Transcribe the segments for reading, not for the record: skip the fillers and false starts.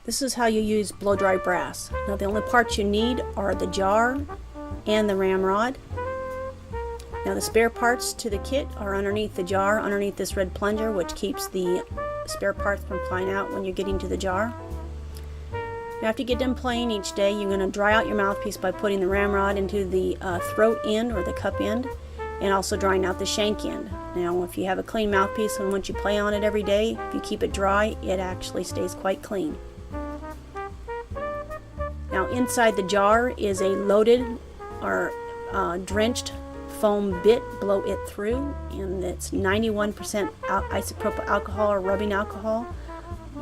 This is how you use blow-dry brass. Now the only parts you need are the jar and the ramrod. Now the spare parts to the kit are underneath the jar, underneath this red plunger, which keeps the spare parts from flying out when you're getting to the jar. Now after you get done playing each day, you're going to dry out your mouthpiece by putting the ramrod into the throat end or the cup end, and also drying out the shank end. Now if you have a clean mouthpiece and once you play on it every day, if you keep it dry, it actually stays quite clean. Now inside the jar is a loaded or drenched foam bit. Blow it through, and it's 91% isopropyl alcohol or rubbing alcohol.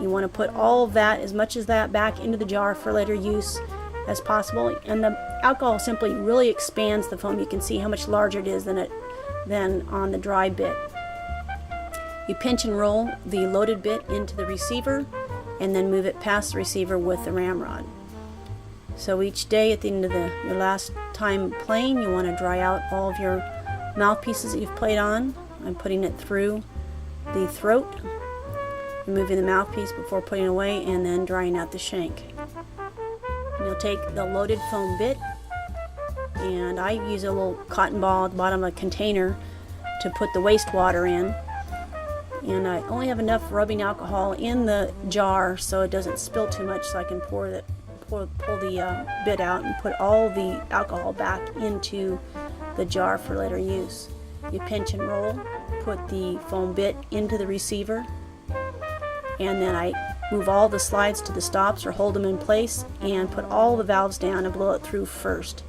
You want to put all of that, as much as that, back into the jar for later use as possible, and the alcohol simply really expands the foam. You can see how much larger it is than on the dry bit. You pinch and roll the loaded bit into the receiver and then move it past the receiver with the ramrod. So each day at the end of your last time playing, you want to dry out all of your mouthpieces that you've played on. I'm putting it through the throat, removing the mouthpiece before putting it away, and then drying out the shank. And you'll take the loaded foam bit, and I use a little cotton ball at the bottom of a container to put the wastewater in. And I only have enough rubbing alcohol in the jar so it doesn't spill too much, so I can pull the bit out and put all the alcohol back into the jar for later use. You pinch and roll, put the foam bit into the receiver, and then I move all the slides to the stops or hold them in place and put all the valves down and blow it through first.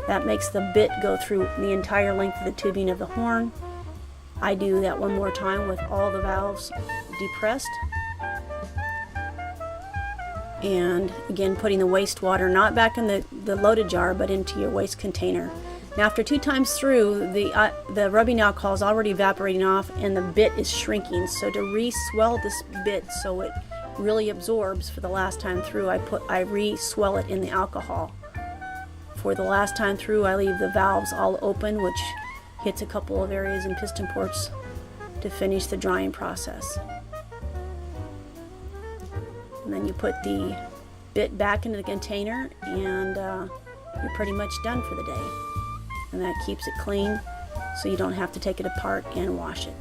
That makes the bit go through the entire length of the tubing of the horn. I do that one more time with all the valves depressed. And again, putting the wastewater not back in the loaded jar but into your waste container. Now after 2 times through, the rubbing alcohol is already evaporating off and the bit is shrinking. So to re-swell this bit so it really absorbs for the last time through, I re-swell it in the alcohol. For the last time through, I leave the valves all open, which hits a couple of areas in piston ports to finish the drying process. And then you put the bit back into the container, and you're pretty much done for the day. And that keeps it clean so you don't have to take it apart and wash it.